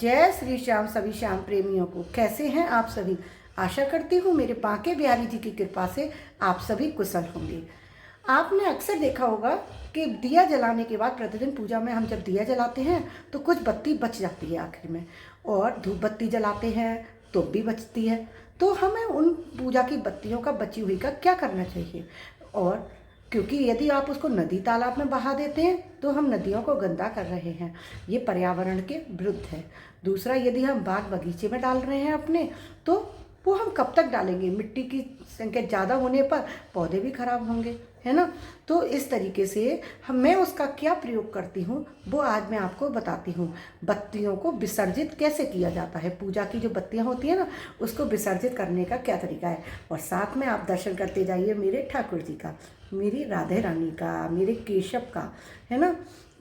जय श्री श्याम सभी श्याम प्रेमियों को। कैसे हैं आप सभी? आशा करती हूँ मेरे बांके बिहारी जी की कृपा से आप सभी कुशल होंगे। आपने अक्सर देखा होगा कि दिया जलाने के बाद प्रतिदिन पूजा में हम जब दिया जलाते हैं तो कुछ बत्ती बच जाती है आखिर में, और धूप बत्ती जलाते हैं तो भी बचती है। तो हमें उन पूजा की बत्तियों का बची हुई का क्या करना चाहिए? और क्योंकि यदि आप उसको नदी तालाब में बहा देते हैं तो हम नदियों को गंदा कर रहे हैं, ये पर्यावरण के विरुद्ध है। दूसरा, यदि हम बाग बगीचे में डाल रहे हैं अपने, तो वो हम कब तक डालेंगे? मिट्टी की संख्या ज़्यादा होने पर पौधे भी खराब होंगे, है ना। तो इस तरीके से मैं उसका क्या प्रयोग करती हूँ वो आज मैं आपको बताती हूँ। बत्तियों को विसर्जित कैसे किया जाता है, पूजा की जो बत्तियाँ होती हैं ना उसको विसर्जित करने का क्या तरीका है, और साथ में आप दर्शन करते जाइए मेरे ठाकुर जी का, मेरी राधे रानी का, मेरे केशव का, है ना।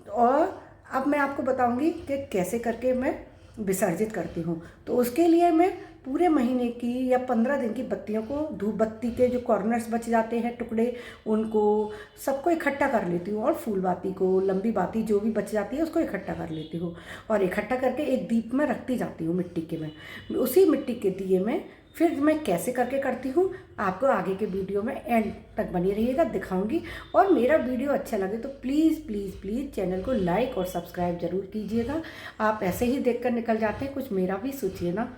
और अब मैं आपको बताऊंगी कि कैसे करके मैं विसर्जित करती हूँ। तो उसके लिए मैं पूरे महीने की या 15 दिन की बत्तियों को, धूप बत्ती के जो कॉर्नर्स बच जाते हैं टुकड़े, उनको सबको इकट्ठा कर लेती हूँ, और फूल बाती को, लंबी बाती जो भी बच जाती है उसको इकट्ठा कर लेती हूँ, और इकट्ठा करके एक दीप में रखती जाती हूँ मिट्टी के में। उसी मिट्टी के दिए में फिर मैं कैसे करके करती हूँ आपको आगे के वीडियो में एंड तक बनी रहिएगा, दिखाऊंगी। और मेरा वीडियो अच्छा लगे तो प्लीज़ प्लीज़ प्लीज़ चैनल को लाइक और सब्सक्राइब ज़रूर कीजिएगा। आप ऐसे ही देखकर निकल जाते हैं, कुछ मेरा भी सोचिए ना,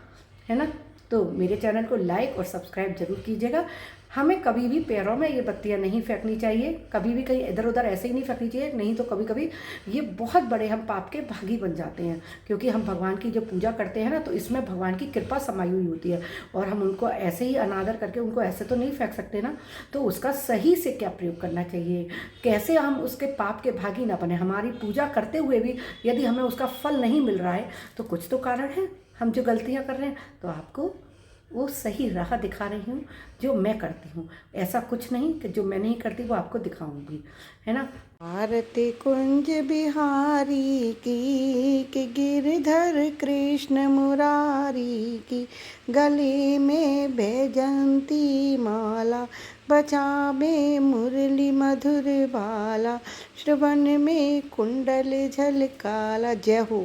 है ना। तो मेरे चैनल को लाइक और सब्सक्राइब जरूर कीजिएगा। हमें कभी भी पैरों में ये बत्तियाँ नहीं फेंकनी चाहिए, कभी भी कहीं इधर उधर ऐसे ही नहीं फेंकनी चाहिए, नहीं तो कभी कभी ये बहुत बड़े हम पाप के भागी बन जाते हैं। क्योंकि हम भगवान की जो पूजा करते हैं ना, तो इसमें भगवान की कृपा समाई हुई होती है, और हम उनको ऐसे ही अनादर करके उनको ऐसे तो नहीं फेंक सकते ना। तो उसका सही से क्या प्रयोग करना चाहिए, कैसे हम उसके पाप के भागी ना बने। हमारी पूजा करते हुए भी यदि हमें उसका फल नहीं मिल रहा है तो कुछ तो कारण है, हम जो गलतियाँ कर रहे हैं। तो आपको वो सही राह दिखा रही हूँ जो मैं करती हूँ, ऐसा कुछ नहीं कि जो मैं नहीं करती वो आपको दिखाऊंगी, है ना। आरती कुंज बिहारी की कि गिरधर कृष्ण मुरारी की, गले में बैजंती माला, बजावे मुरली मधुर बाला, श्रवण में कुंडल झलकाला। जय हो।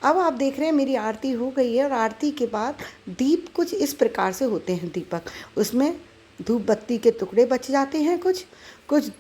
अब आप देख रहे हैं मेरी आरती हो गई है, और आरती के बाद दीप कुछ इस प्रकार से होते हैं दीपक, उसमें धूप बत्ती के टुकड़े बच जाते हैं, कुछ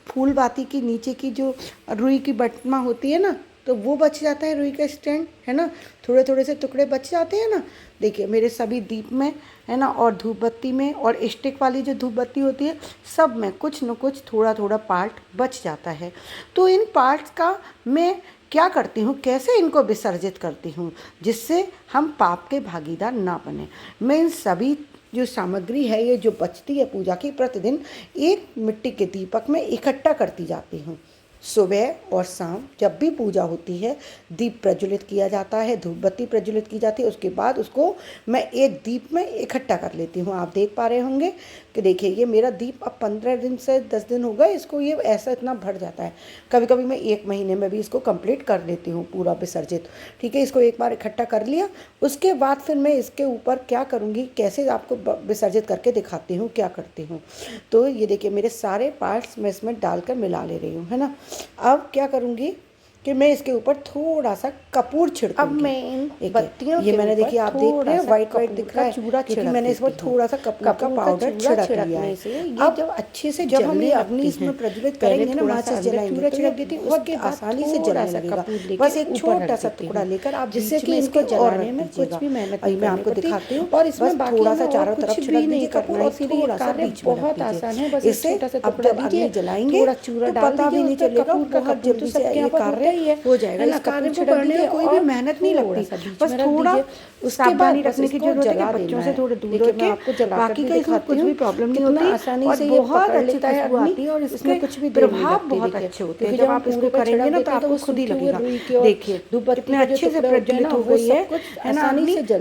फूल बाती की नीचे की जो रुई की बटमा होती है ना, तो वो बच जाता है, रुई का स्टैंड, है ना। थोड़े थोड़े से टुकड़े बच जाते हैं ना। देखिए मेरे सभी दीप में, है ना, और धूप बत्ती में, और स्टिक वाली जो धूप बत्ती होती है, सब में कुछ न कुछ थोड़ा थोड़ा पार्ट बच जाता है। तो इन पार्ट्स का मैं क्या करती हूँ, कैसे इनको विसर्जित करती हूँ जिससे हम पाप के भागीदार ना बने। मैं इन सभी जो सामग्री है, ये जो बचती है पूजा की, प्रतिदिन एक मिट्टी के दीपक में इकट्ठा करती जाती हूँ। सुबह और शाम जब भी पूजा होती है दीप प्रज्वलित किया जाता है, धूप बत्ती प्रज्वलित की जाती है, उसके बाद उसको मैं एक दीप में इकट्ठा कर लेती हूँ। आप देख पा रहे होंगे कि देखिए ये मेरा दीप अब 15 दिन से 10 दिन हो गए इसको, ये ऐसा इतना भर जाता है। कभी कभी मैं 1 महीने में भी इसको कंप्लीट कर लेती हूँ पूरा विसर्जित। ठीक है, इसको एक बार इकट्ठा कर लिया, उसके बाद फिर मैं इसके ऊपर क्या करूँगी, कैसे आपको विसर्जित करके दिखाती हूँ क्या करती हूँ। तो ये देखिए मेरे सारे पार्ट्स मैं इसमें डालकर मिला ले रही हूँ, है ना। अब क्या करूँगी कि मैं इसके ऊपर थोड़ा सा कपूर छिड़कूंगी। अब मैं इन बत्तियों ये मैंने देखिए आप देख रहे हैं व्हाइट व्हाइट दिख रहा है, चूरा क्योंकि मैंने इस पर थोड़ा सा कपूर का पाउडर छिड़क लिया है। अब जब अच्छे से जब हम अग्नि इसमें प्रज्वलित करेंगे ना, माचिस जलाएंगे, चूरा छिड़क देती है, उसके आसानी से जलने लगेगा। बस एक छोटा सा टुकड़ा लेकर आप जिससे कि इसको जलाने में कुछ भी मेहनत नहीं, मैं आपको दिखाती हूँ। और इसमें थोड़ा सा चारों तरफ छिड़क दीजिए कपूर, और थोड़ा सा बीच में बहुत आसान है। बस इससे अब जब अग्नि जलाएंगे तो पता भी नहीं चलेगा, बहुत जल्दी से ये कार्य हो जाएगा। इस कार्य को करने में कोई भी मेहनत नहीं लगती, बस थोड़ा सावधानी रखने की जरूरत है कि बच्चों से थोड़े दूर रखे, बाकी का इसमें कुछ भी प्रॉब्लम नहीं होती, आसानी से ये बहुत अच्छी तरह आती है, और इसमें कुछ भी प्रभाव बहुत अच्छे होते हैं। जब आप इसको करेंगे ना तो आपको खुद ही लगेगा। देखिए धूप कितने अच्छे से प्रज्वलित हो गई है ना,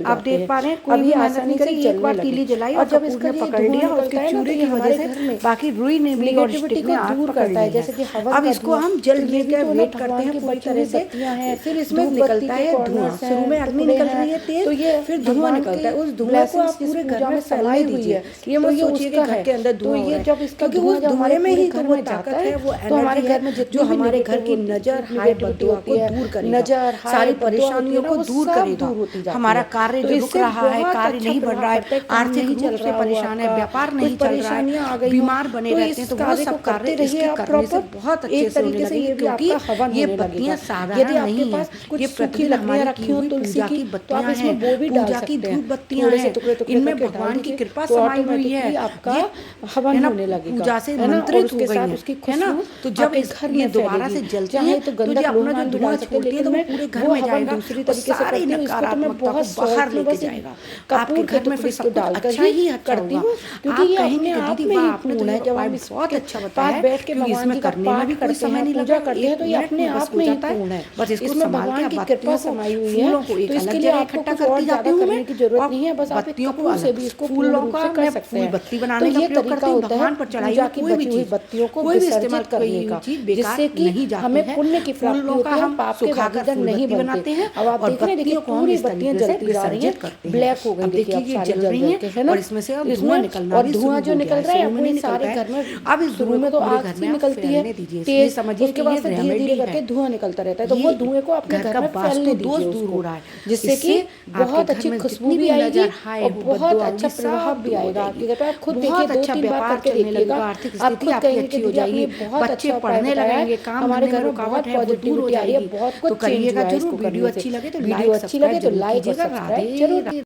आप देख पा रहे हैं, कोई भी मेहनत नहीं करी, एक बार तीली जलाई और जब इसका पकड़ लिया, उसके चूरे की वजह से बाकी रुई ने भी और स्टिक ने आग पकड़ लिया है। जैसे कि अब इसको हम जल लेकर वेट करते हैं है पूरी बची तरह हुई से। बत्तियां हैं, फिर इसमें धूप निकलता बत्ती के है कॉर्नर्स धुआं। हैं, शुरू में अग्नि टुकड़े निकल हैं, रही है तो तेज, ये फिर धुआं भगवान निकलता है। की उस धुआं को blessings आप जिस पूरे घर पूजा में में फैलने समाई हुई दीजिए। है, ये तो मत ये सोचिए कि उसका घर है। के अंदर तो धुआं हो ये रहा है, जब इसका क्योंकि धुआं उस जब हमारे धुएं में पूरे ही तो घर वो में ताकत जाता है, वो तो हमारे एनर्जी है घर में जो जितनी भी हमारे घर की नेगेटिव नज़र, हाय नेगेटिविटी बददुआ होती को है, दूर करेगा, नजर हाय सारी बददुआ होती है परेशानियों ना, को वो दूर सब करेगा। दूर होती जाती हमारा है। कार्य तो जो रुक इससे रहा है, बहुत कार्य अच्छा नहीं बढ़ प्रभाव रहा है, पड़ता है। काम आर्थिक नहीं रूप चल से रहा हो परेशान है, आपका, व्यापार कुछ नहीं चल रहा परेशानियां आ है, गई हो, बीमार बने तो रहते हैं, इस तो वो कार्य को सब कार्य करते रहिए इसके आप करने से प्रॉपर। बहुत अच्छे एक से होने तरीके से लगेंगे, ये भी क्योंकि आपका हवन ये होने बत्तियां लगेगा। साधारण यदि आपके नहीं है। पास कुछ ये सूखी प्रतिदिन लकड़ियां हमारी की रखी हो हुई तुलसी पूजा की, की तो आप बत्तियां इसमें हैं, वो भी डाल पूजा की सकते हैं, धूप बत्तियां थोड़े से हैं, टुकड़े टुकड़े इनमें करके डाल भगवान की दीजिए, कृपा तो समाई हुई है। ऑटोमेटिकली आपका ये हवन है ना, होने लगेगा, पूजा से है ना। और मंत्रित हो उसके गई साथ हैं, उसकी है ना। खुशबू तो जब आपके घर ये में दोबारा से फैलेगी। जलती चाहे हैं, तो तो गंधक ये अपना जो लोहमान भी धुआं डाल सकते हैं, छोड़ती है, तो लेकिन वो मैं पूरे घर वो में हवन जाएगा दूसरी और तरीके से सारी करती हूँ। इसको तो मैं नकारात्मकता को बहुत बाहर सॉल्ट में लेके बस जाएगा। आपके कपूर के घर में फिर टुकड़े सब कुछ डालकर अच्छा ही ही अच्छा करती होगा। हूँ, क्योंकि आप ये कहेंगे अपने कि आप दीदी में वाह, ही आपने तो पूर्ण ये है। जब उपाय हम बहुत इसके अच्छा बताया पास है, बैठ के क्योंकि भगवान इसमें जी का करने में भी पाठ कोई करते समय हैं, नहीं लग पूजा रहा, करते हैं, 1 तो ये मिनट अपने में बस आप हो में ही जाता है। पूर्ण है। बस इसको इसमें संभाल के भगवान आप की कृपा बत्तियों को, समाई हुई है, फूलों को तो एक इसके अलग लिए जगह आपको इकट्ठा कुछ और करती जाती ज़्यादा हूँ करने मैं, की जरूरत और नहीं है। बस आप एक बत्तियों को कपूर से अलग, भी इसको पूर्ण फूलों रूप का से कर मैं सकते फूल हैं। बत्ती तो बनाने का ये प्रयोग तरीका करती हूँ, होता है भगवान पर चढ़ाई पूजा हुई की कोई भी बची हुई चीज़, बत्तियों को कोई भी इस्तेमाल विसर्जित करने की हुई का, चीज़ बेकार जिससे कि नहीं जाती हमें है। पुण्य की प्राप्ति फूलों का होती है, हम हम पाप के सुखाकर भागीदार फूल नहीं बत्ती बनते। बनाते हैं अब आप और देख रहे हैं, देखिए बत्तियों को हम पूरी इस बत्तियां तरीके से जलती जा रही हैं, विसर्जित करते हैं। ब्लैक हो गई, अब देखिए देखिए अब कि ये सारी जल जल रही जल हैं के, है ना। और इसमें से अब धुआं इसमें निकलना और भी धुआं शुरू जो हो गया निकल है, रहा है शुरू में आपको नहीं ये निकलता सारे है। घर में अब इस शुरू धुएं में को तो पूरे आग घर से में आप निकलती है फैलने दीजिए, ये तेज, समझिए उसके कि बाद ये से धीरे धीरे रेमेडी है। करके धुआं निकलता रहता है, तो वो ये धुएं को अपने घर घर का में वास्तु फैलने दोष दीजिए दूर हो उसको, रहा है, जिससे कि इससे आपके बहुत घर अच्छी में खुशबू जितनी भी भी आएगी नजर हाय और हो बहुत बददुआ अच्छा होगी, प्रभाव सब भी दूर हो आएगा जाएगी। आपके घर पे। आप खुद देखिए, बहुत अच्छा 2-3 बार व्यापार करके चलने देखिएगा, लगेगा, आर्थिक आप स्थिति खुद आपकी कहेंगे कि अच्छी हो दीदी आपने जाएगी, ये बहुत बच्चे अच्छा उपाय पढ़ने बताया है, लगेंगे, काम हमारे धंधे में घर में रुकावट बहुत है वो दूर हो पॉजिटिविटी आ रही है, जाएगी। बहुत तो कुछ चेंज करिएगा हुआ है जरूर, इसको वीडियो करने से। अच्छी लगे तो वीडियो लाइक अच्छी सब्सक्राइब लगे तो जरूर लाइक और कीजिएगा। सब्सक्राइब राधे जरूर राधे।